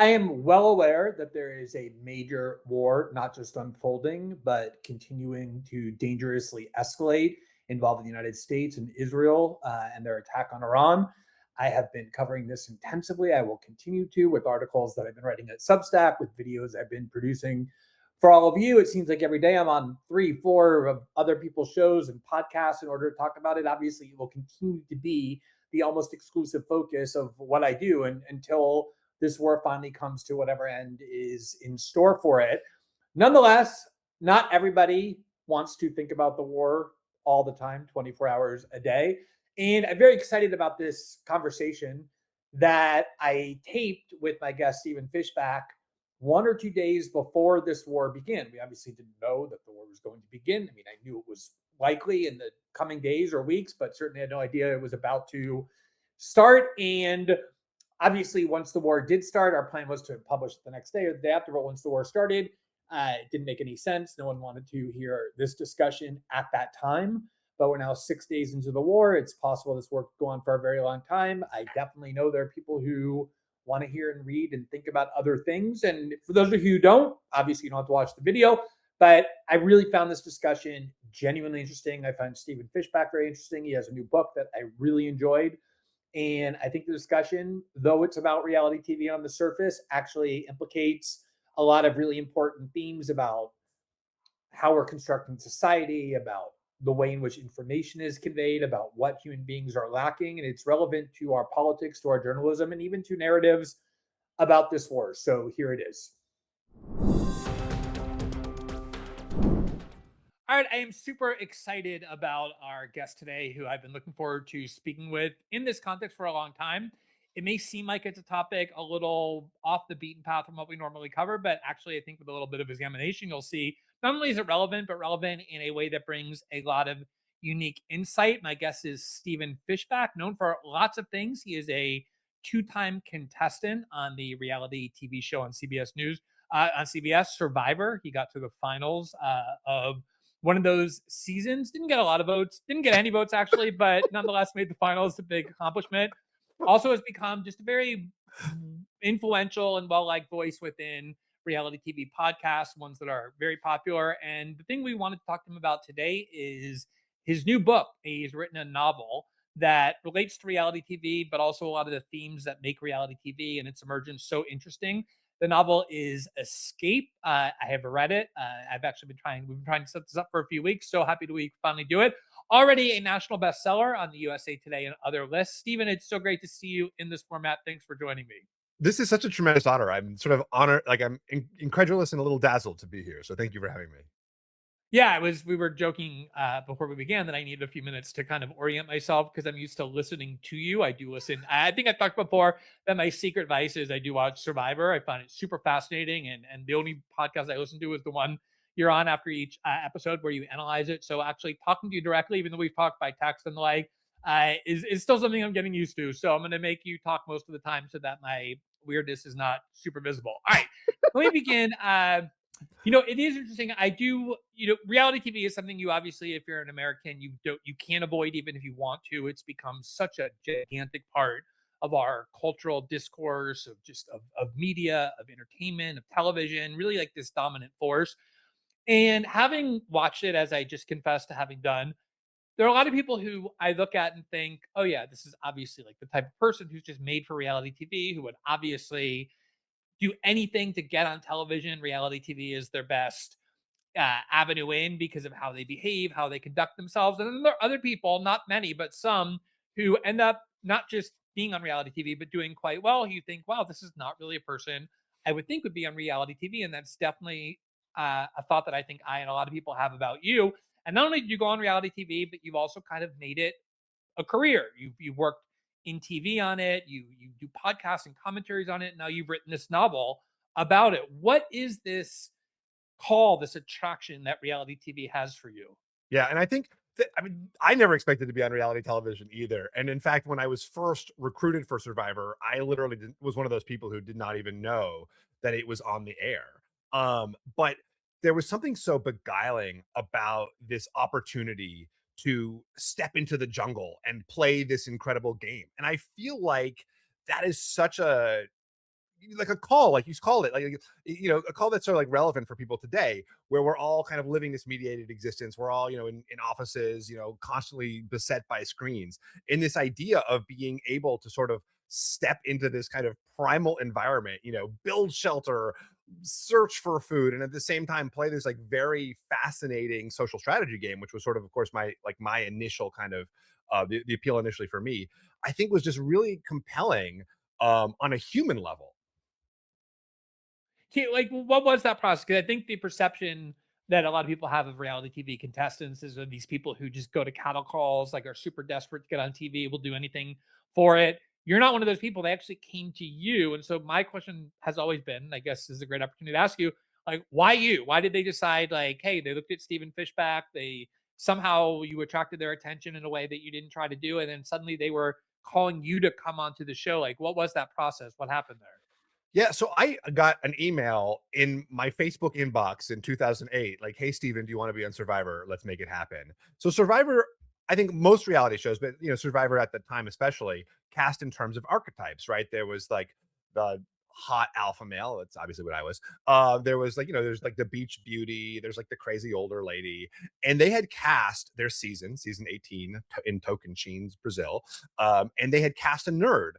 I am well aware that there is a major war, not just unfolding, but continuing to dangerously escalate involving the United States and Israel and their attack on Iran. I have been covering this intensively. I will continue to with articles that I've been writing at Substack, with videos I've been producing for all of you. It seems like every day I'm on 3, 4 of other people's shows and podcasts in order to talk about it. Obviously, it will continue to be the almost exclusive focus of what I do and until this war finally comes to whatever end is in store for it. Nonetheless, not everybody wants to think about the war all the time, 24 hours a day. And I'm very excited about this conversation that I taped with my guest, Stephen Fishbach, 1 or 2 days before this war began. We obviously didn't know that the war was going to begin. I mean, I knew it was likely in the coming days or weeks, but certainly had no idea it was about to start. And obviously, once the war did start, our plan was to publish the next day or the day after. But once the war started, it didn't make any sense. No one wanted to hear this discussion at that time. But we're now 6 days into the war. It's possible this war could go on for a very long time. I definitely know there are people who want to hear and read and think about other things. And for those of you who don't, obviously you don't have to watch the video. But I really found this discussion genuinely interesting. I find Stephen Fishbach very interesting. He has a new book that I really enjoyed. And I think the discussion, though it's about reality TV on the surface, actually implicates a lot of really important themes about how we're constructing society, about the way in which information is conveyed, about what human beings are lacking. And it's relevant to our politics, to our journalism, and even to narratives about this war. So here it is. All right, I am super excited about our guest today, who I've been looking forward to speaking with in this context for a long time. It may seem like it's a topic a little off the beaten path from what we normally cover, but actually, I think with a little bit of examination, you'll see not only is it relevant, but relevant in a way that brings a lot of unique insight. My guest is Stephen Fishbach, known for lots of things. He is a two-time contestant on the reality TV show on CBS News, on CBS Survivor. He got to the finals of one of those seasons. Didn't get a lot of votes, didn't get any votes actually, but nonetheless made the finals. A big accomplishment. Also has become just a very influential and well-liked voice within reality TV podcasts, ones that are very popular. And the thing we wanted to talk to him about today is his new book. He's written a novel that relates to reality TV, but also a lot of the themes that make reality TV and its emergence so interesting. The novel is Escape. I have read it. I've actually we've been trying to set this up for a few weeks. So happy to finally do it. Already a national bestseller on the USA Today and other lists. Stephen, it's so great to see you in this format. Thanks for joining me. This is such a tremendous honor. I'm sort of honored, like I'm incredulous and a little dazzled to be here. So thank you for having me. Yeah, we were joking before we began that I needed a few minutes to kind of orient myself because I'm used to listening to you. I do listen. I think I've talked before that my secret vice is I do watch Survivor. I find it super fascinating. And the only podcast I listen to is the one you're on after each episode where you analyze it. So actually talking to you directly, even though we've talked by text and the like, is still something I'm getting used to. So I'm going to make you talk most of the time so that my weirdness is not super visible. All right, let me begin. It is interesting. Reality TV is something you obviously, if you're an American, you can't avoid even if you want to. It's become such a gigantic part of our cultural discourse of media, of entertainment, of television, really like this dominant force. And having watched it, as I just confessed to having done, there are a lot of people who I look at and think, oh yeah, this is obviously like the type of person who's just made for reality TV, who would obviously do anything to get on television. Reality TV is their best avenue in because of how they behave, how they conduct themselves. And then there are other people, not many, but some, who end up not just being on reality TV, but doing quite well. You think, wow, this is not really a person I would think would be on reality TV. And that's definitely a thought that I think I and a lot of people have about you. And not only did you go on reality TV, but you've also kind of made it a career. You've worked in TV on it. You do podcasts and commentaries on it. Now you've written this novel about it. What is this call, this attraction that reality TV has for you? Yeah, and I think I never expected to be on reality television either. And in fact, when I was first recruited for Survivor, I literally was one of those people who did not even know that it was on the air. But there was something so beguiling about this opportunity to step into the jungle and play this incredible game. And I feel like that is such a like a call, like you called it, like, a call that's sort of like relevant for people today, where we're all kind of living this mediated existence. We're all, in offices, constantly beset by screens. In this idea of being able to sort of step into this kind of primal environment, build shelter, search for food, and at the same time play this like very fascinating social strategy game, which was sort of course, my initial kind of the appeal initially for me, I think was just really compelling on a human level. Like, what was that process? Because I think the perception that a lot of people have of reality TV contestants is of these people who just go to cattle calls, like are super desperate to get on TV, will do anything for it. You're not one of those people. They actually came to you. And so my question has always been, I guess this is a great opportunity to ask you, like, why you? Why did they decide, like, hey, they looked at Stephen Fishbach, they somehow you attracted their attention in a way that you didn't try to do, and then suddenly they were calling you to come onto the show. Like, what was that process? What happened there? Yeah, so I got an email in my Facebook inbox in 2008, like, "Hey, Steven, do you want to be on Survivor? Let's make it happen." So Survivor, I think most reality shows, but Survivor at the time especially, cast in terms of archetypes, right? There was like the hot alpha male. That's obviously what I was. There was like, there's like the beach beauty. There's like the crazy older lady, and they had cast their season 18 in Tocantins, Brazil, and they had cast a nerd,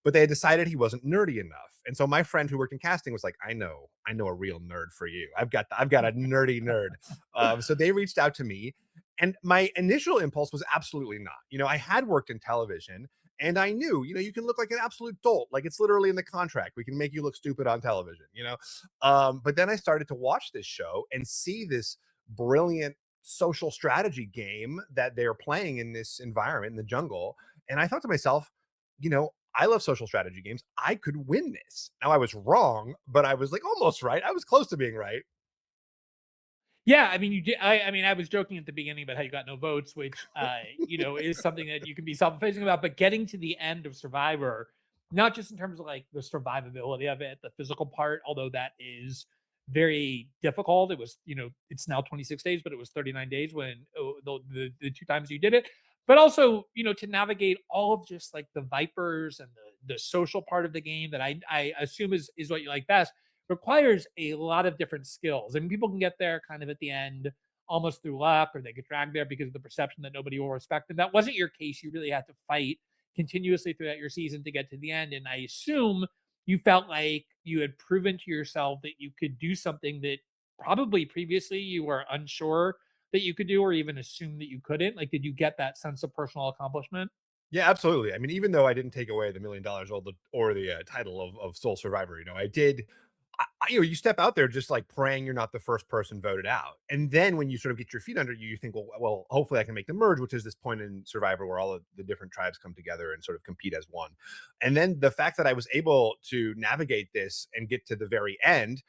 but they had decided he wasn't nerdy enough. And so my friend who worked in casting was like, I know a real nerd for you. I've got a nerdy nerd. So they reached out to me, and my initial impulse was absolutely not. I had worked in television, and I knew, you can look like an absolute dolt. Like, it's literally in the contract. We can make you look stupid on television. But then I started to watch this show and see this brilliant social strategy game that they're playing in this environment in the jungle. And I thought to myself, I love social strategy games. I could win this. Now I was wrong, but I was like almost right. I was close to being right. Yeah, I mean, you did. I mean, I was joking at the beginning about how you got no votes, which, is something that you can be self-effacing about. But getting to the end of Survivor, not just in terms of like the survivability of it, the physical part, although that is very difficult. It was, it's now 26 days, but it was 39 days when the two times you did it. But also, to navigate all of just like the vipers and the social part of the game that I assume is what you like best requires a lot of different skills. I mean, people can get there kind of at the end almost through luck, or they get dragged there because of the perception that nobody will respect them. That wasn't your case. You really had to fight continuously throughout your season to get to the end. And I assume you felt like you had proven to yourself that you could do something that probably previously you were unsure that you could do, or even assume that you couldn't. Like, did you get that sense of personal accomplishment? Yeah, absolutely. I mean, even though I didn't take away the $1 million or the title of sole survivor, I did. You step out there just like praying you're not the first person voted out, and then when you sort of get your feet under you, you think, well, hopefully I can make the merge, which is this point in Survivor where all of the different tribes come together and sort of compete as one. And then the fact that I was able to navigate this and get to the very end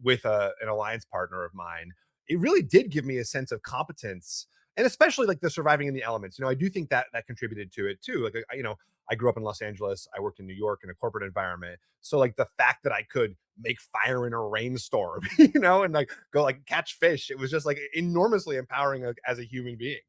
with an alliance partner of mine, it really did give me a sense of competence, and especially like the surviving in the elements. I do think that that contributed to it too. Like, I grew up in Los Angeles. I worked in New York in a corporate environment. So like the fact that I could make fire in a rainstorm, and like go like catch fish, it was just like enormously empowering as a human being.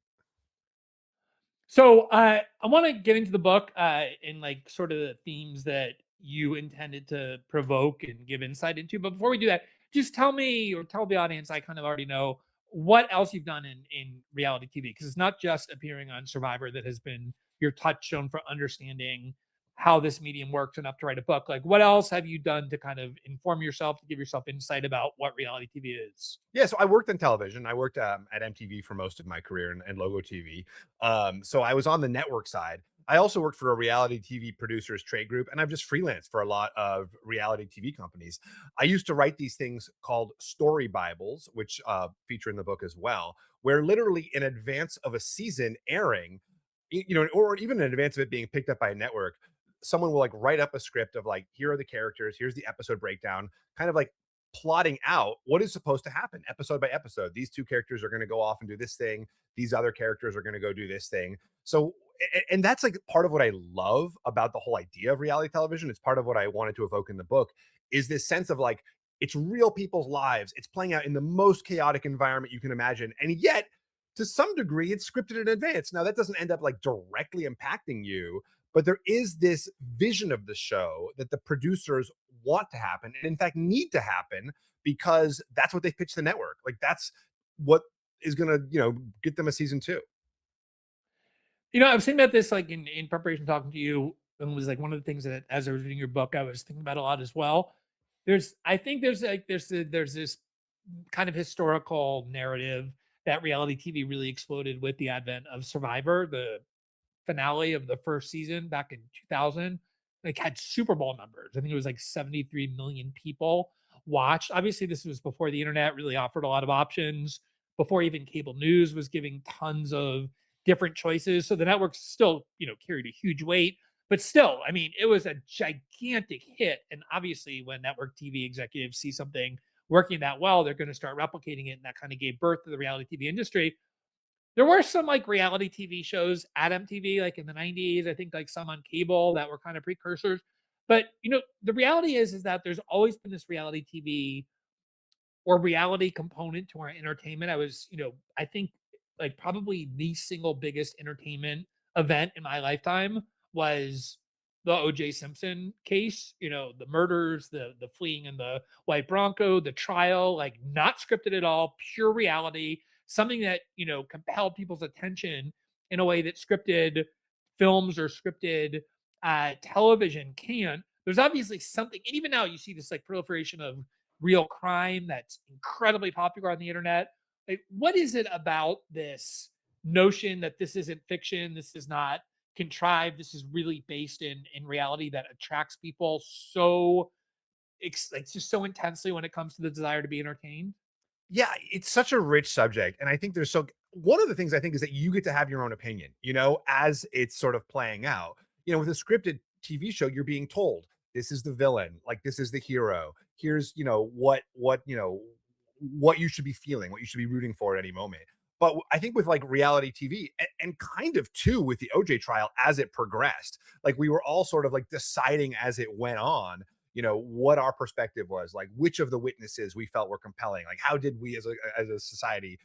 So I want to get into the book and like sort of the themes that you intended to provoke and give insight into. But before we do that, just tell me or tell the audience, I kind of already know what else you've done in reality TV, because it's not just appearing on Survivor that has been your touchstone for understanding how this medium works enough to write a book. Like, what else have you done to kind of inform yourself, to give yourself insight about what reality TV is? Yeah, so I worked in television. I worked at MTV for most of my career and Logo TV. So I was on the network side. I also worked for a reality TV producers trade group, and I've just freelanced for a lot of reality TV companies. I used to write these things called story Bibles, which feature in the book as well, where literally in advance of a season airing, or even in advance of it being picked up by a network, someone will like write up a script of like, here are the characters, here's the episode breakdown, kind of like plotting out what is supposed to happen episode by episode. These two characters are going to go off and do this thing. These other characters are going to go do this thing. So, and that's like part of what I love about the whole idea of reality television. It's part of what I wanted to evoke in the book, is this sense of like, it's real people's lives. It's playing out in the most chaotic environment you can imagine. And yet, to some degree, it's scripted in advance. Now, that doesn't end up like directly impacting you, but there is this vision of the show that the producers want to happen and in fact need to happen because that's what they pitched the network. Like that's what is going to, get them a season 2. I was thinking about this like in preparation talking to you, and it was like one of the things that as I was reading your book, I was thinking about a lot as well. I think there's this kind of historical narrative that reality TV really exploded with the advent of Survivor. The finale of the first season back in 2000 like had Super Bowl numbers. I think it was like 73 million people watched. Obviously, this was before the internet really offered a lot of options, before even cable news was giving tons of different choices. So the networks still, carried a huge weight, but still, I mean, it was a gigantic hit. And obviously, when network TV executives see something working that well, they're going to start replicating it. And that kind of gave birth to the reality TV industry. There were some like reality TV shows at MTV, like in the 90s, I think like some on cable that were kind of precursors. But the reality is that there's always been this reality TV or reality component to our entertainment. I think like probably the single biggest entertainment event in my lifetime was the OJ Simpson case, the murders, the fleeing in the white Bronco, the trial, like not scripted at all, pure reality, something that, compelled people's attention in a way that scripted films or scripted television can't. There's obviously something, and even now you see this like proliferation of real crime that's incredibly popular on the internet. Like, what is it about this notion that this isn't fiction, this is not contrived, this is really based in reality that attracts people so like just so intensely when it comes to the desire to be entertained? Yeah, it's such a rich subject. And I think one of the things I think is that you get to have your own opinion, as it's sort of playing out. With a scripted TV show, you're being told this is the villain, like this is the hero. Here's, what you should be feeling, what you should be rooting for at any moment. But I think with like reality TV and kind of too with the OJ trial as it progressed, like we were all sort of like deciding as it went on, what our perspective was, like which of the witnesses we felt were compelling, like how did we as a society,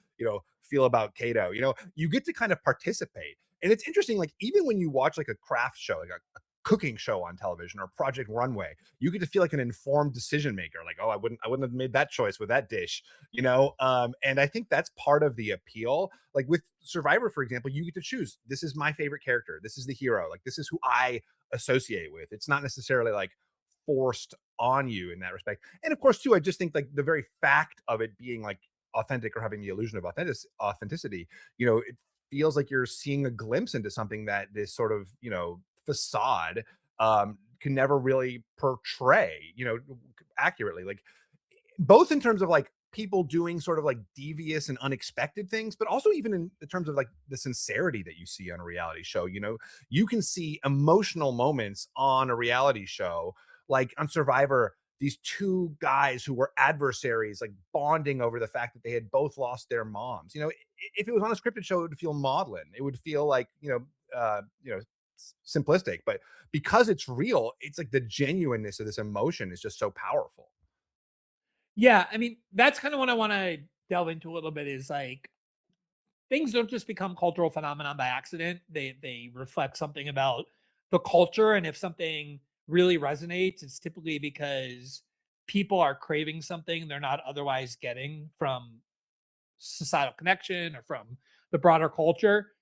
feel about Cato. You get to kind of participate. And it's interesting, like even when you watch like a craft show, like a cooking show on television or Project Runway, you get to feel like an informed decision maker, like, oh, I wouldn't have made that choice with that dish, and I think that's part of the appeal. Like with Survivor, for example, you get to choose, this is my favorite character, this is the hero, like this is who I associate with. It's not necessarily like forced on you in that respect. And of course, too, I just think like the very fact of it being like authentic or having the illusion of authenticity, it feels like you're seeing a glimpse into something that this sort of, facade can never really portray, accurately. Like both in terms of like people doing sort of like devious and unexpected things, but also even in terms of like the sincerity that you see on a reality show. You can see emotional moments on a reality show, like on Survivor, these two guys who were adversaries, like bonding over the fact that they had both lost their moms. If it was on a scripted show, it would feel maudlin. It would feel like, simplistic, but because it's real, it's like the genuineness of this emotion is just so powerful. Yeah, I mean, that's kind of what I want to delve into a little bit is like things don't just become cultural phenomenon by accident. They reflect something about the culture, and if something really resonates, it's typically because people are craving something they're not otherwise getting from societal connection or from the broader culture.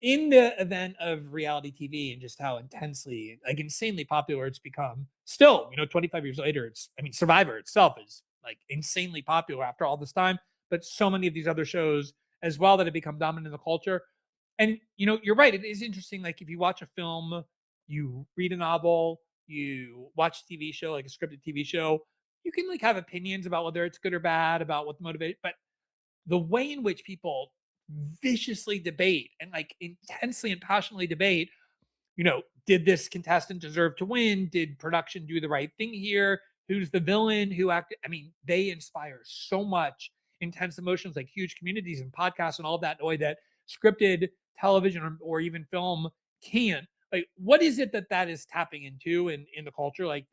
In the event of reality TV and just how intensely, like insanely popular it's become, still, 25 years later, Survivor itself is like insanely popular after all this time, but so many of these other shows as well that have become dominant in the culture. And, you're right. It is interesting. Like if you watch a film, you read a novel, you watch a TV show, like a scripted TV show, you can like have opinions about whether it's good or bad, about what the motivate, but the way in which people viciously debate and like intensely and passionately debate, did this contestant deserve to win? Did production do the right thing here? Who's the villain? Who acted? I mean, they inspire so much intense emotions, like huge communities and podcasts and all that in a way that scripted television or even film can't. Like, what is it that is tapping into in the culture? Like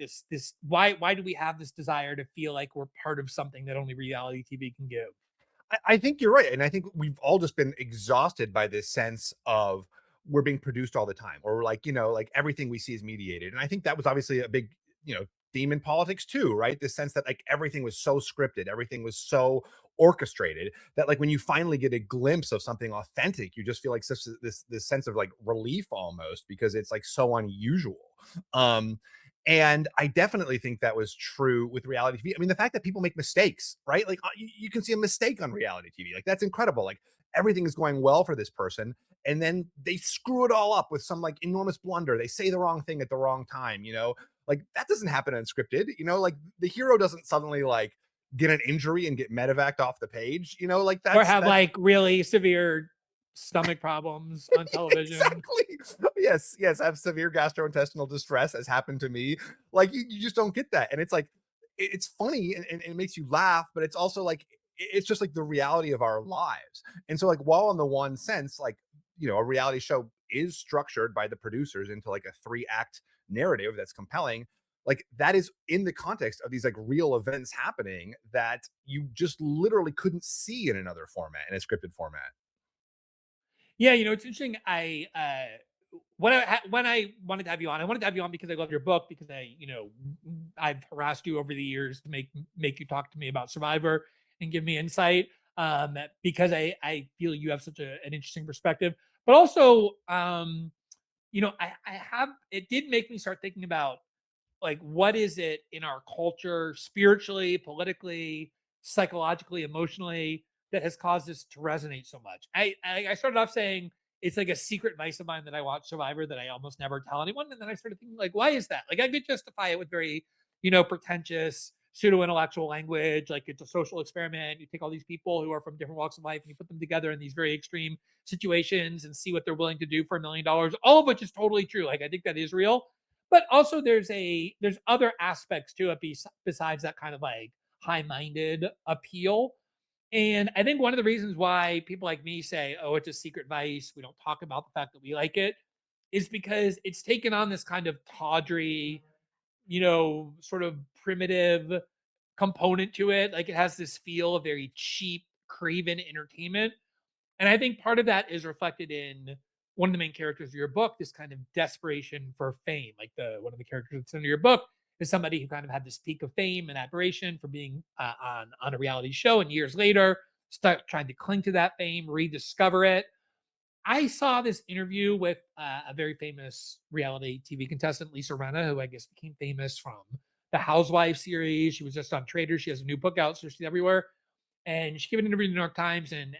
why do we have this desire to feel like we're part of something that only reality TV can give? I think you're right. And I think we've all just been exhausted by this sense of we're being produced all the time, or like, like everything we see is mediated. And I think that was obviously a big, theme in politics too, right? This sense that like everything was so scripted, everything was so orchestrated that like when you finally get a glimpse of something authentic, you just feel like such this sense of like relief almost because it's like so unusual. Um, and I definitely think that was true with reality TV. I mean, the fact that people make mistakes, right? Like you can see a mistake on reality TV. Like that's incredible. Like everything is going well for this person, and then they screw it all up with some like enormous blunder. They say the wrong thing at the wrong time, you know? Like that doesn't happen unscripted, you know? Like the hero doesn't suddenly like get an injury and get medevaced off the page, you know? Like Or that's have like really severe stomach problems on television. exactly. Yes, have severe gastrointestinal distress has happened to me. Like you just don't get that. And it's like it's funny and it makes you laugh, but it's also like it's just like the reality of our lives. And so like while in the one sense, like, you know, a reality show is structured by the producers into like a 3-act narrative that's compelling, like that is in the context of these like real events happening that you just literally couldn't see in another format, in a scripted format. Yeah, you know, it's interesting. When I wanted to have you on, I wanted to have you on because I love your book, because I've harassed you over the years to make you talk to me about Survivor and give me insight. Because I feel you have such an interesting perspective, but also, I have, it did make me start thinking about like what is it in our culture, spiritually, politically, psychologically, emotionally, that has caused this to resonate so much. I started off saying it's like a secret vice of mine that I watch Survivor that I almost never tell anyone, and then I started thinking like, why is that? Like I could justify it with very pretentious pseudo intellectual language, like it's a social experiment. You take all these people who are from different walks of life and you put them together in these very extreme situations and see what they're willing to do for $1 million, all of which is totally true. Like I think that is real, but also there's other aspects to it besides that kind of like high-minded appeal. And I think one of the reasons why people like me say, oh, it's a secret vice, we don't talk about the fact that we like it, is because it's taken on this kind of tawdry, sort of primitive component to it. Like it has this feel of very cheap, craven entertainment. And I think part of that is reflected in one of the main characters of your book, this kind of desperation for fame. Like the one of the characters that's in your book is somebody who kind of had this peak of fame and admiration for being on a reality show, and years later start trying to cling to that fame, rediscover it. I saw this interview with a very famous reality TV contestant, Lisa Renna, who I guess became famous from the Housewives series. She was just on Traitors. She has a new book out, so she's everywhere. And she gave an interview in the New York Times, and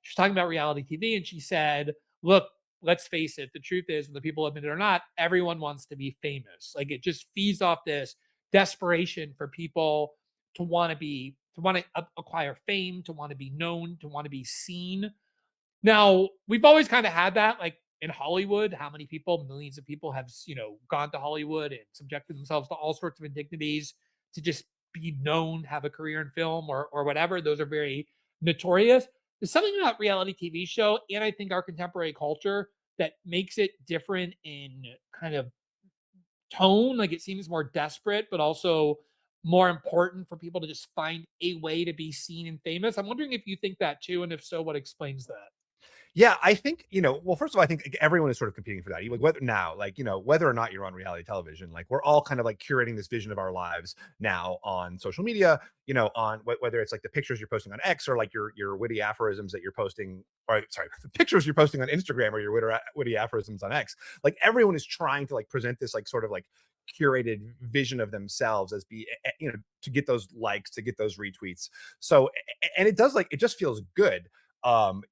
she was talking about reality TV, and she said, "Look, let's face it. The truth is, whether people admit it or not, everyone wants to be famous. Like it just feeds off this desperation for people to want to acquire fame, to want to be known, to want to be seen." Now, we've always kind of had that, like in Hollywood, how many people, millions of people have, gone to Hollywood and subjected themselves to all sorts of indignities to just be known, have a career in film or whatever. Those are very notorious. There's something about reality TV show, and I think our contemporary culture, that makes it different in kind of tone. Like it seems more desperate, but also more important for people to just find a way to be seen and famous. I'm wondering if you think that too, and if so, what explains that? Yeah, I think, well, first of all, I think everyone is sort of competing for that. Like whether now, like, whether or not you're on reality television, like we're all kind of like curating this vision of our lives now on social media, on whether it's like the pictures you're posting on X or like your witty aphorisms that you're posting, or sorry, the pictures you're posting on Instagram or your witty aphorisms on X. Like everyone is trying to like present this like sort of like curated vision of themselves as to get those likes, to get those retweets. So and it does, like, it just feels good. Um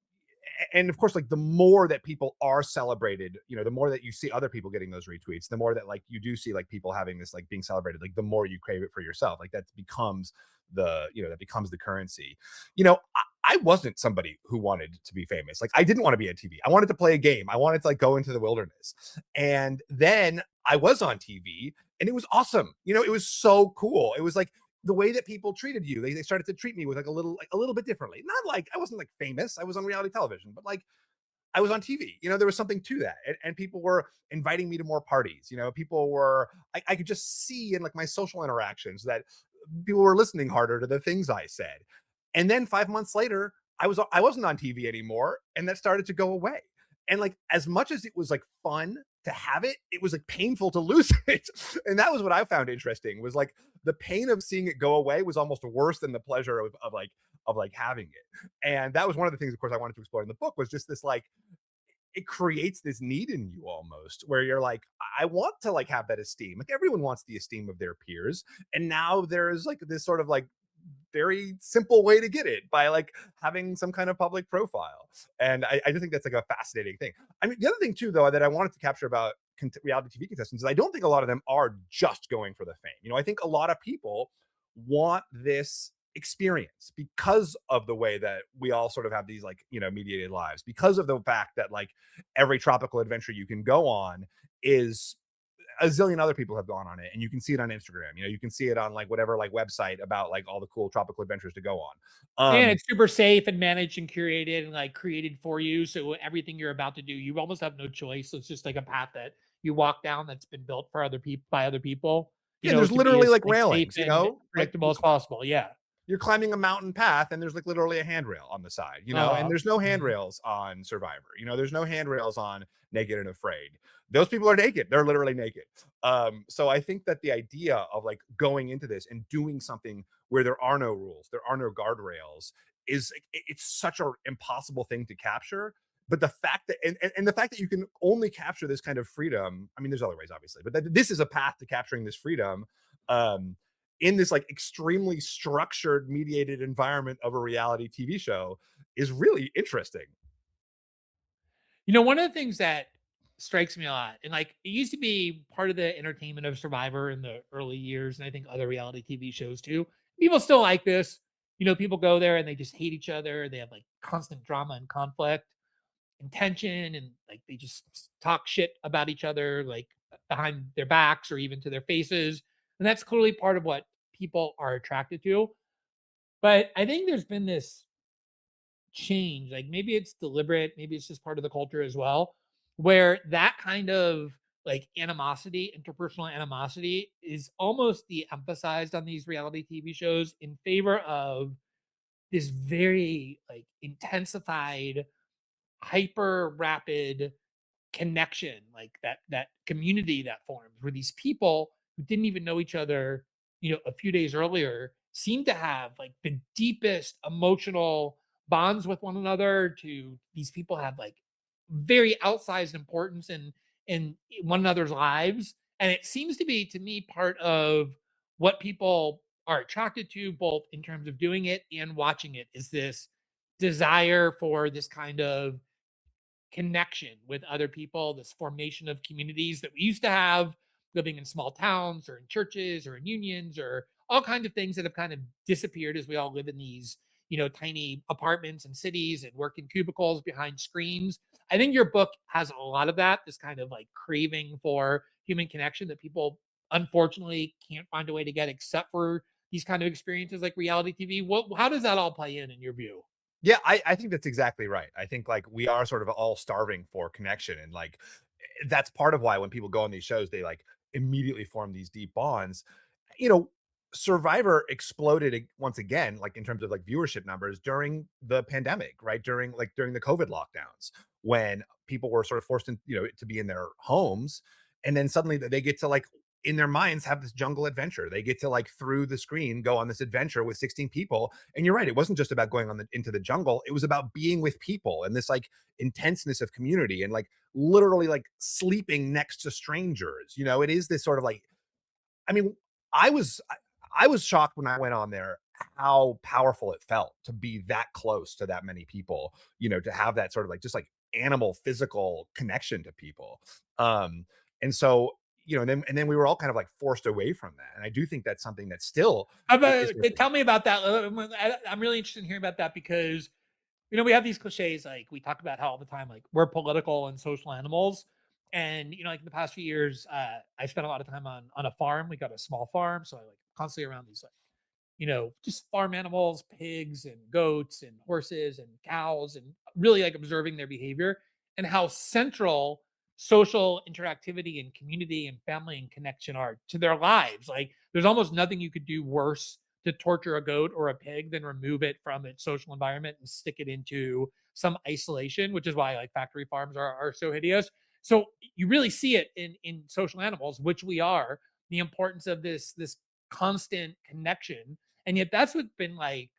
and of course, like the more that people are celebrated, the more that you see other people getting those retweets, the more that like you do see like people having this like being celebrated, like the more you crave it for yourself. Like that becomes that becomes the currency. I wasn't somebody who wanted to be famous. Like I didn't want to be on TV. I wanted to play a game. I wanted to like go into the wilderness. And then I was on TV and it was awesome. It was so cool. It was like the way that people treated you. They started to treat me with like a little bit differently. Not like I wasn't like famous. I was on reality television, but like I was on TV. There was something to that. And people were inviting me to more parties. People were, I could just see in like my social interactions that people were listening harder to the things I said. And then 5 months later, I wasn't on TV anymore. And that started to go away. And like, as much as it was like fun to have it, it was like painful to lose it. And that was what I found interesting, was like the pain of seeing it go away was almost worse than the pleasure of like having it. And that was one of the things, of course, I wanted to explore in the book, was just this like, it creates this need in you almost where you're like, I want to like have that esteem. Like everyone wants the esteem of their peers. And now there's like this sort of like very simple way to get it by like having some kind of public profile. And I just think that's like a fascinating thing. I mean, the other thing too, though, that I wanted to capture about reality TV contestants is I don't think a lot of them are just going for the fame. You know, I think a lot of people want this experience because of the way that we all sort of have these like, you know, mediated lives, because of the fact that like every tropical adventure you can go on is a zillion other people have gone on it, and you can see it on Instagram. You know, you can see it on like whatever like website about like all the cool tropical adventures to go on. And it's super safe and managed and curated and like created for you. So everything you're about to do, you almost have no choice. So it's just like a path that you walk down that's been built for other people by other people. You Yeah, know, there's to be literally as like like safe railings, you and know, like predictable as possible. Yeah. you're climbing a mountain path and there's like literally a handrail on the side, you know, and there's no handrails on Survivor. You know, there's no handrails on Naked and Afraid. Those people are naked. They're literally naked. So I think that the idea of like going into this and doing something where there are no rules, there are no guardrails, is it's such an impossible thing to capture. But the fact that and the fact that you can only capture this kind of freedom, I mean, there's other ways, obviously, but that this is a path to capturing this freedom. In this like extremely structured, mediated environment of a reality TV show is really interesting. You know, one of the things that strikes me a lot, and like it used to be part of the entertainment of Survivor in the early years, and I think other reality TV shows too. People still like this. You know, people go there and they just hate each other. They have like constant drama and conflict and tension, and like they just talk shit about each other, like behind their backs or even to their faces. And that's clearly part of what people are attracted to. But I think there's been this change, like maybe it's deliberate, maybe it's just part of the culture as well, where that kind of like animosity, interpersonal animosity, is almost de-emphasized on these reality TV shows in favor of this very like intensified, hyper rapid connection, like that community that forms where these people who didn't even know each other, you know, a few days earlier, seem to have like the deepest emotional bonds with one another. To these people have like very outsized importance in one another's lives, and it seems to be, to me, part of what people are attracted to, both in terms of doing it and watching it, is this desire for this kind of connection with other people, this formation of communities that we used to have living in small towns or in churches or in unions or all kinds of things that have kind of disappeared as we all live in these, you know, tiny apartments and cities and work in cubicles behind screens. I think your book has a lot of that, this kind of like craving for human connection that people unfortunately can't find a way to get except for these kind of experiences like reality TV. How does that all play in your view? Yeah, I think that's exactly right. I think like we are sort of all starving for connection. And like that's part of why when people go on these shows, they like immediately form these deep bonds. You know, Survivor exploded once again, like in terms of like viewership numbers during the pandemic, right? During the COVID lockdowns, when people were sort of forced in, you know, to be in their homes, and then suddenly they get to like in their minds have this jungle adventure. They get to like through the screen go on this adventure with 16 people. And you're right, it wasn't just about going on into the jungle. It was about being with people and this like intenseness of community and like literally like sleeping next to strangers. You know, it is this sort of like, I mean, I was I was shocked when I went on there how powerful it felt to be that close to that many people, you know, to have that sort of like just like animal physical connection to people. Um and so, you know, and then we were all kind of like forced away from that. And I do think that's something that still is Tell me about that. I'm really interested in hearing about that because, you know, we have these cliches, like we talk about how all the time, like we're political and social animals. And, you know, like in the past few years, I spent a lot of time on a farm. We got a small farm. So I like constantly around these like, you know, just farm animals, pigs and goats and horses and cows, and really like observing their behavior and how central social interactivity and community and family and connection are to their lives. Like there's almost nothing you could do worse to torture a goat or a pig than remove it from its social environment and stick it into some isolation, which is why like factory farms are so hideous. So you really see it in social animals, which we are, the importance of this constant connection. And yet that's what's been like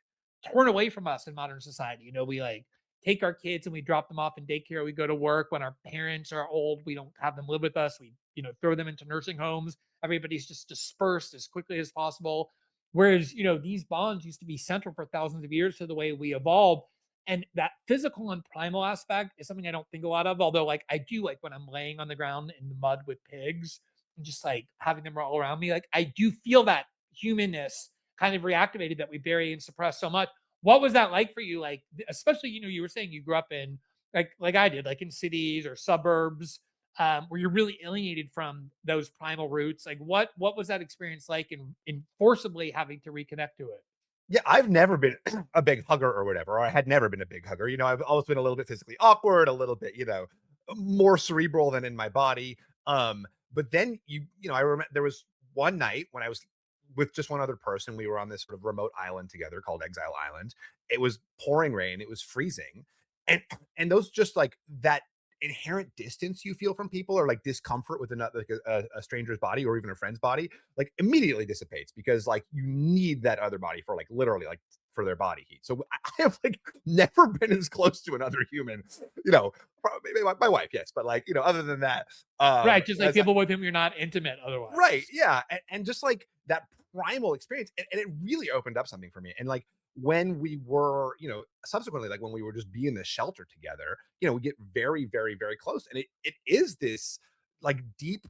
torn away from us in modern society. We like take our kids and we drop them off in daycare. We go to work. When our parents are old, we don't have them live with us. We, throw them into nursing homes. Everybody's just dispersed as quickly as possible. Whereas, these bonds used to be central for thousands of years to the way we evolved. And that physical and primal aspect is something I don't think a lot of. Although, like, I do like when I'm laying on the ground in the mud with pigs and just like having them all around me. Like, I do feel that humanness kind of reactivated that we bury and suppress so much. What was that like for you? Like, especially, you were saying you grew up in like I did, like in cities or suburbs, where you're really alienated from those primal roots. Like, what was that experience like in forcibly having to reconnect to it? Yeah, I've never been a big hugger or whatever, or I had never been a big hugger. I've always been a little bit physically awkward, a little bit, more cerebral than in my body. But then I remember there was one night when I was with just one other person. We were on this sort of remote island together called Exile Island. It was pouring rain, it was freezing. And those just like that inherent distance you feel from people, or like discomfort with another, like a stranger's body or even a friend's body, like immediately dissipates, because like you need that other body for like literally like for their body heat. So I have like never been as close to another human, maybe my wife, yes, but like other than that, Right, just like as I, people with whom you're not intimate right, otherwise. yeah, and just like that primal experience, and it really opened up something for me. And like when we were, subsequently, like when we were just being in the shelter together, we get very, very, very close, and it is this like deep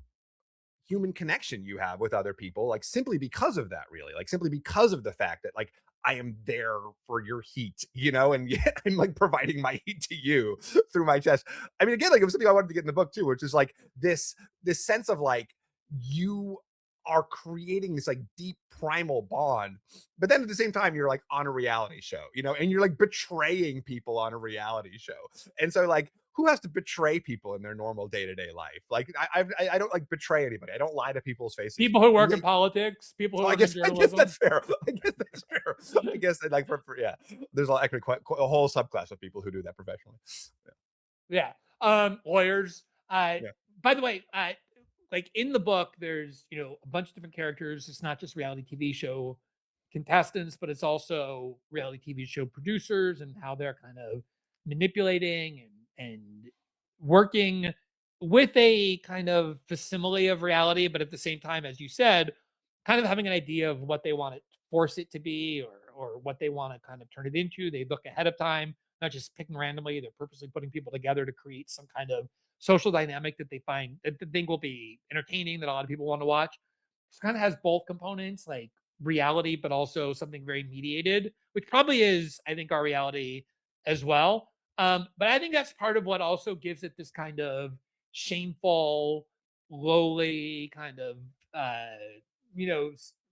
human connection you have with other people, like simply because of that, really, like simply because of the fact that like I am there for your heat, and yet I'm like providing my heat to you through my chest. I mean, again, like it was something I wanted to get in the book too, which is like this sense of like you are creating this like deep primal bond, but then at the same time you're like on a reality show, and you're like betraying people on a reality show. And so like who has to betray people in their normal day-to-day life? Like I don't like betray anybody. I don't lie to people's faces. People who And work in they, politics, people who oh, work in I guess journalism. that's fair. I guess that's fair. I guess like yeah, there's actually quite a whole subclass of people who do that professionally. Yeah. Lawyers. Yeah. By the way, like in the book, there's a bunch of different characters. It's not just reality TV show contestants, but it's also reality TV show producers and how they're kind of manipulating and working with a kind of facsimile of reality, but at the same time, as you said, kind of having an idea of what they want to force it to be, or what they want to kind of turn it into. They look ahead of time, not just picking randomly. They're purposely putting people together to create some kind of social dynamic that they find that they think will be entertaining, that a lot of people want to watch. It kind of has both components, like reality, but also something very mediated, which probably is, I think, our reality as well. But I think that's part of what also gives it this kind of shameful, lowly, kind of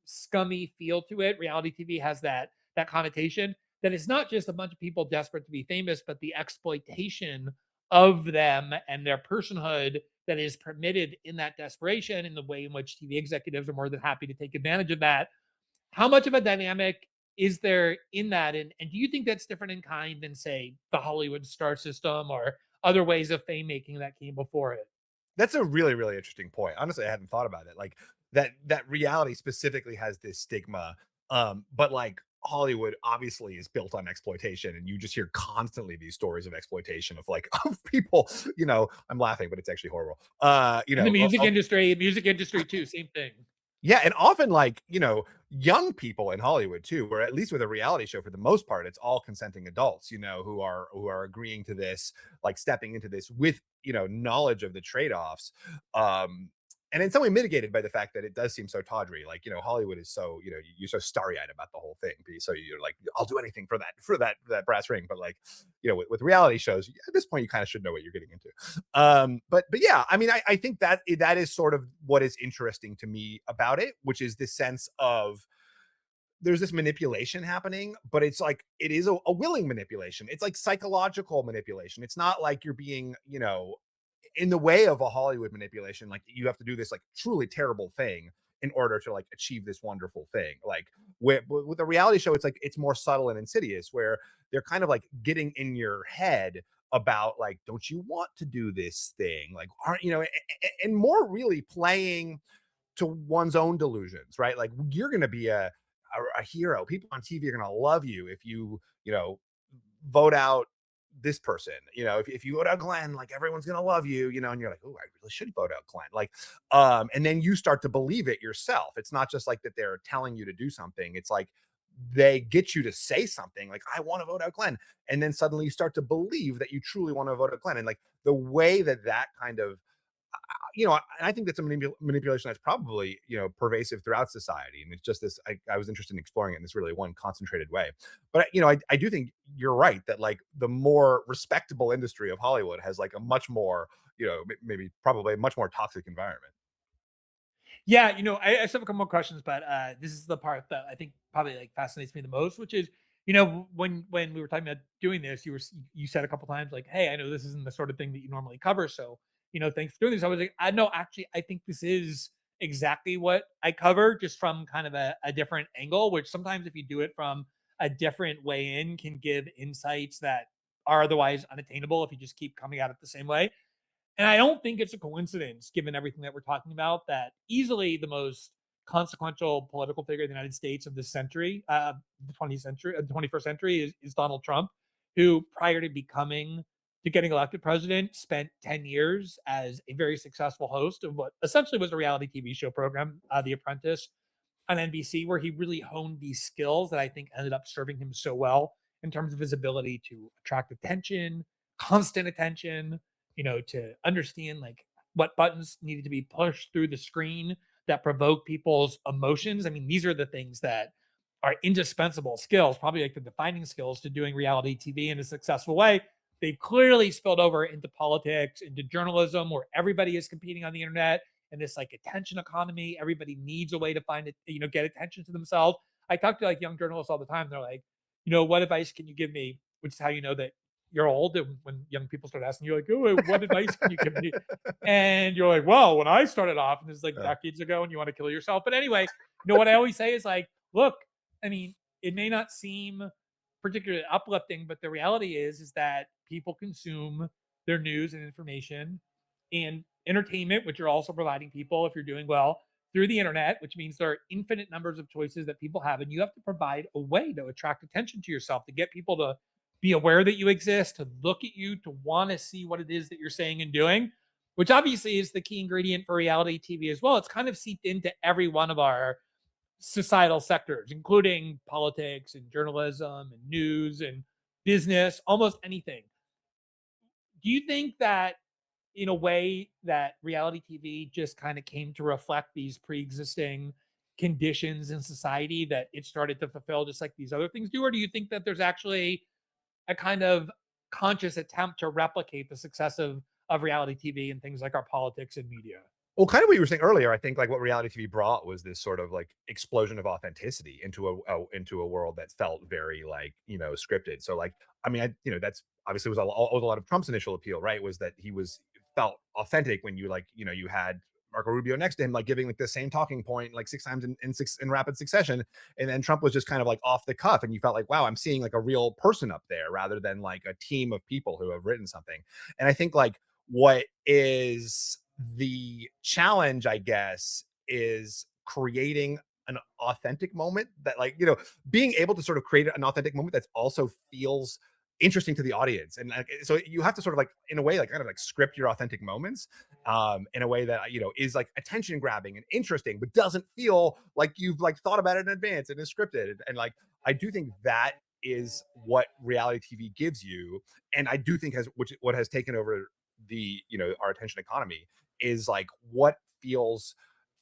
scummy feel to it. Reality TV has that connotation that it's not just a bunch of people desperate to be famous, but the exploitation of them and their personhood that is permitted in that desperation, in the way in which TV executives are more than happy to take advantage of that. How much of a dynamic is there in that? And do you think that's different in kind than, say, the Hollywood star system or other ways of fame making that came before it? That's a really, really interesting point. Honestly, I hadn't thought about it. Like that reality specifically has this stigma. But like Hollywood obviously is built on exploitation, and you just hear constantly these stories of exploitation of like of people, I'm laughing, but it's actually horrible. And the music industry too, same thing. Yeah, and often like, young people in Hollywood too, where at least with a reality show, for the most part, it's all consenting adults, who are agreeing to this, like stepping into this with, knowledge of the trade-offs. Um, and in some way mitigated by the fact that it does seem so tawdry. Like, Hollywood is so, you're so starry-eyed about the whole thing. So you're like, I'll do anything for that brass ring. But like, with reality shows, at this point, you kind of should know what you're getting into. But yeah, I mean, I think that is sort of what is interesting to me about it, which is this sense of there's this manipulation happening, but it's like it is a willing manipulation. It's like psychological manipulation. It's not like you're being, in the way of a Hollywood manipulation, like you have to do this like truly terrible thing in order to like achieve this wonderful thing. Like with a reality show, it's like it's more subtle and insidious, where they're kind of like getting in your head about like, don't you want to do this thing? Like, aren't you know, and more really playing to one's own delusions, right? Like you're going to be a hero. People on TV are going to love you if you know, vote out this person. You know, if you vote out Glenn, like everyone's going to love you, you know, and you're like, oh, I really should vote out Glenn. Like, and then you start to believe it yourself. It's not just like that they're telling you to do something. It's like they get you to say something like, I want to vote out Glenn. And then suddenly you start to believe that you truly want to vote out Glenn. And like the way that that kind of you know, I think that's a manipulation that's probably, you know, pervasive throughout society. And it's just this, I was interested in exploring it in this really one concentrated way. But, you know, I do think you're right that like the more respectable industry of Hollywood has like a much more, you know, maybe probably a much more toxic environment. Yeah, I still have a couple more questions, but this is the part that I think probably like fascinates me the most, which is, when we were talking about doing this, you said a couple times like, "Hey, I know this isn't the sort of thing that you normally cover, so thanks for doing this." I was like, "I know, actually, I think this is exactly what I cover, just from kind of a different angle." Which sometimes, if you do it from a different way in, can give insights that are otherwise unattainable if you just keep coming at it the same way. And I don't think it's a coincidence, given everything that we're talking about, that easily the most consequential political figure in the United States of this century, the 20th century, 21st century, is Donald Trump, who prior to getting elected president, spent 10 years as a very successful host of what essentially was a reality TV show program, The Apprentice, on NBC, where he really honed these skills that I think ended up serving him so well in terms of his ability to attract attention, constant attention, to understand like what buttons needed to be pushed through the screen that provoke people's emotions. I mean, these are the things that are indispensable skills, probably like the defining skills to doing reality TV in a successful way. They've clearly spilled over into politics, into journalism, where everybody is competing on the internet and this like attention economy. Everybody needs a way to find it, get attention to themselves. I talk to like young journalists all the time. They're like, what advice can you give me? Which is how you know that you're old. And when young people start asking you, like, oh, what advice can you give me? And you're like, well, when I started off, and this is like Yeah. decades ago, and you want to kill yourself. But anyway, what I always say is like, look, I mean, it may not seem particularly uplifting, but the reality is that people consume their news and information and entertainment, which you're also providing people if you're doing well through the internet, which means there are infinite numbers of choices that people have, and you have to provide a way to attract attention to yourself, to get people to be aware that you exist, to look at you, to want to see what it is that you're saying and doing, which obviously is the key ingredient for reality TV as well. It's kind of seeped into every one of our societal sectors, including politics and journalism and news and business, almost anything. Do you think that in a way that reality TV just kind of came to reflect these pre-existing conditions in society that it started to fulfill just like these other things do? Or do you think that there's actually a kind of conscious attempt to replicate the success of reality TV and things like our politics and media? Well, kind of what you were saying earlier, I think like what reality TV brought was this sort of like explosion of authenticity into into a world that felt very like, you know, scripted. So like, I mean, you know, that's obviously was a lot of Trump's initial appeal, right? Was that he was felt authentic when you like, you know, you had Marco Rubio next to him, like giving like the same talking point like six times in rapid succession, and then Trump was just kind of like off the cuff, and you felt like, wow, I'm seeing like a real person up there rather than like a team of people who have written something. And I think like what is the challenge, I guess, is creating an authentic moment that, like, you know, being able to sort of create an authentic moment that also feels interesting to the audience. And like, so you have to sort of like, in a way, like kind of like script your authentic moments in a way that, you know, is like attention grabbing and interesting, but doesn't feel like you've like thought about it in advance and is scripted. And like, I do think that is what reality TV gives you. And I do think what has taken over the, you know, our attention economy is like what feels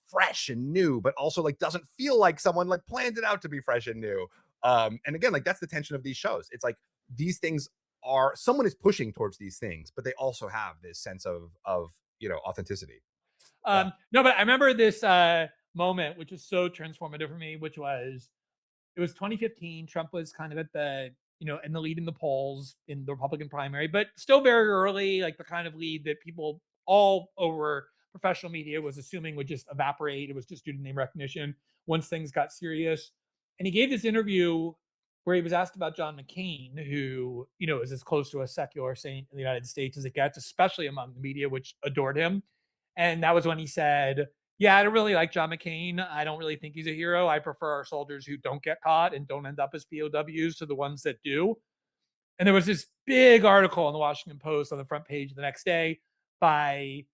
fresh and new, but also like doesn't feel like someone like planned it out to be fresh and new. And again, like that's the tension of these shows. It's like these things are someone is pushing towards these things, but they also have this sense of you know authenticity. Yeah. No, but I remember this moment, which was so transformative for me, which was it was 2015. Trump was kind of at in the lead in the polls in the Republican primary, but still very early, like the kind of lead that people all over professional media was assuming would just evaporate. It was just due to name recognition once things got serious. And he gave this interview where he was asked about John McCain, who, is as close to a secular saint in the United States as it gets, especially among the media, which adored him. And that was when he said, yeah, I don't really like John McCain. I don't really think he's a hero. I prefer our soldiers who don't get caught and don't end up as POWs to the ones that do. And there was this big article in the Washington Post on the front page the next day by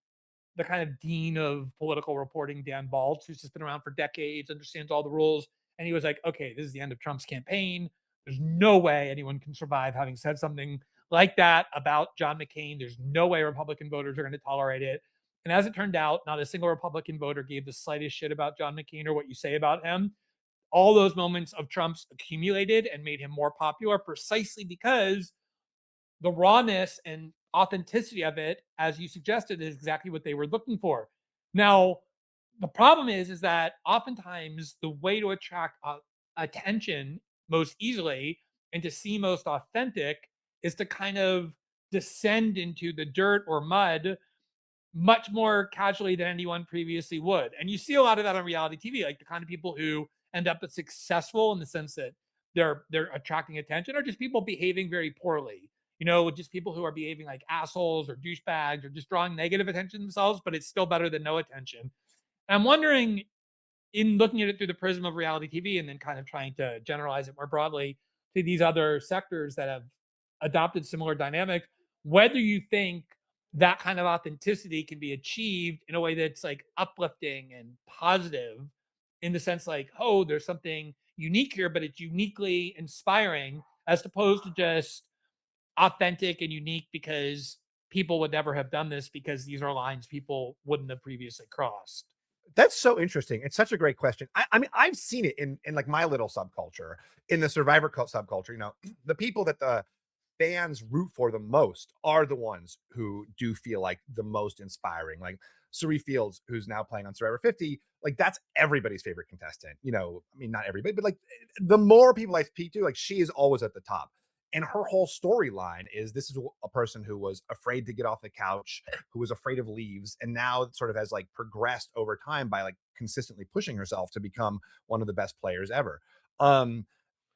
the kind of dean of political reporting, Dan Balz, who's just been around for decades, understands all the rules. And he was like, okay, this is the end of Trump's campaign. There's no way anyone can survive having said something like that about John McCain. There's no way Republican voters are going to tolerate it. And as it turned out, not a single Republican voter gave the slightest shit about John McCain or what you say about him. All those moments of Trump's accumulated and made him more popular precisely because the rawness and authenticity of it, as you suggested, is exactly what they were looking for. Now, the problem is that oftentimes the way to attract attention most easily and to seem most authentic is to kind of descend into the dirt or mud much more casually than anyone previously would. And you see a lot of that on reality TV, like the kind of people who end up as successful in the sense that they're attracting attention, or just people behaving very poorly. Just people who are behaving like assholes or douchebags or just drawing negative attention to themselves, but it's still better than no attention. And I'm wondering, in looking at it through the prism of reality TV and then kind of trying to generalize it more broadly to these other sectors that have adopted similar dynamics, whether you think that kind of authenticity can be achieved in a way that's like uplifting and positive, in the sense like, oh, there's something unique here, but it's uniquely inspiring, as opposed to just authentic and unique because people would never have done this because these are lines people wouldn't have previously crossed. That's so interesting. It's such a great question. I mean, I've seen it in like my little subculture, in the survivor subculture. The people that the fans root for the most are the ones who do feel like the most inspiring. Like Suri Fields, who's now playing on Survivor 50, like that's everybody's favorite contestant. I mean, not everybody, but like the more people I speak to, like she is always at the top. And her whole storyline is this is a person who was afraid to get off the couch, who was afraid of leaves, and now sort of has like progressed over time by like consistently pushing herself to become one of the best players ever. Um,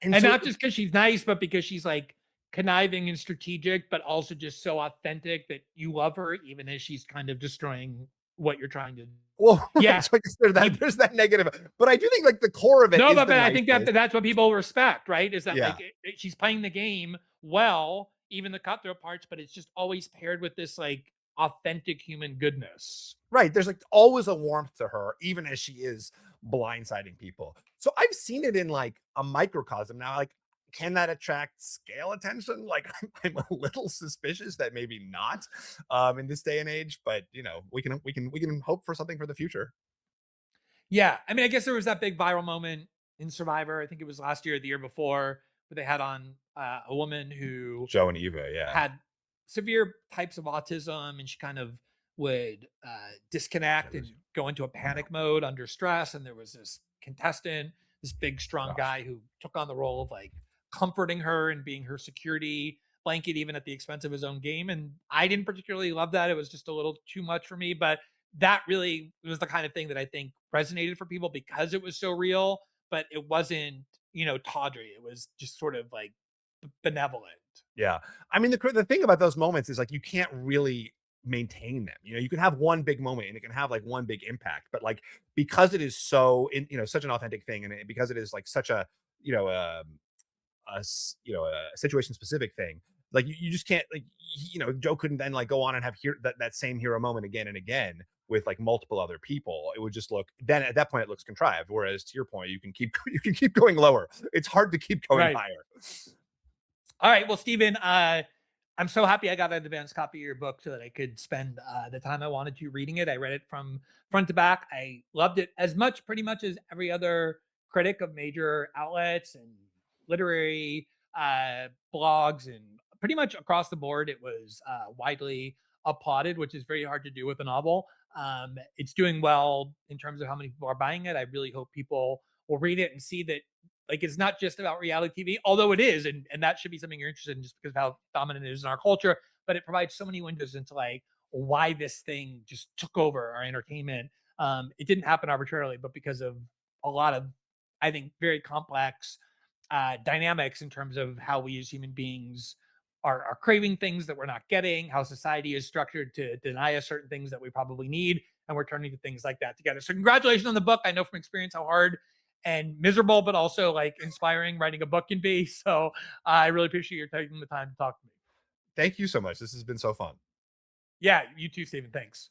and so, not just because she's nice, but because she's like conniving and strategic, but also just so authentic that you love her, even as she's kind of destroying what you're trying to do. Well, yeah, so there's that negative, but I do think like the core of it. No, but I think that's what people respect, right? Is that Yeah. like she's playing the game well, even the cutthroat parts, but it's just always paired with this like authentic human goodness. Right. There's like always a warmth to her, even as she is blindsiding people. So I've seen it in like a microcosm. Now, like, can that attract scale attention? Like, I'm a little suspicious that maybe not in this day and age, but we can hope for something for the future. Yeah. I mean, I guess there was that big viral moment in Survivor. I think it was last year or the year before, where they had on a woman who Joe and Eva, yeah, had severe types of autism, and she kind of would disconnect and go into a panic mode under stress. And there was this contestant, this big, strong guy who took on the role of like comforting her and being her security blanket, even at the expense of his own game. And I didn't particularly love that. It was just a little too much for me, but that really was the kind of thing that I think resonated for people because it was so real, but it wasn't, tawdry. It was just sort of like benevolent. Yeah. I mean, the thing about those moments is like you can't really maintain them. You can have one big moment and it can have like one big impact, but like because it is so such an authentic thing, and because it is like such a a situation specific thing, like you just can't, like Joe couldn't then like go on and have that same hero moment again and again with like multiple other people. It would just look, then at that point it looks contrived, whereas to your point, you can keep going lower. It's hard to keep going higher. All right. Well, Stephen, I'm so happy I got an advanced copy of your book so that I could spend the time I wanted to reading it. I read it from front to back. I loved it pretty much as every other critic of major outlets and literary blogs, and pretty much across the board, it was widely applauded, which is very hard to do with a novel. It's doing well in terms of how many people are buying it. I really hope people will read it and see that like it's not just about reality TV, although it is, and that should be something you're interested in just because of how dominant it is in our culture. But it provides so many windows into like why this thing just took over our entertainment. It didn't happen arbitrarily, but because of a lot of, I think, very complex dynamics in terms of how we as human beings are craving things that we're not getting, how society is structured to deny us certain things that we probably need, and we're turning to things like that together. So congratulations on the book. I know from experience how hard and miserable, but also like inspiring writing a book can be. So I really appreciate you taking the time to talk to me. Thank you so much. This has been so fun. Yeah, you too, Stephen. Thanks.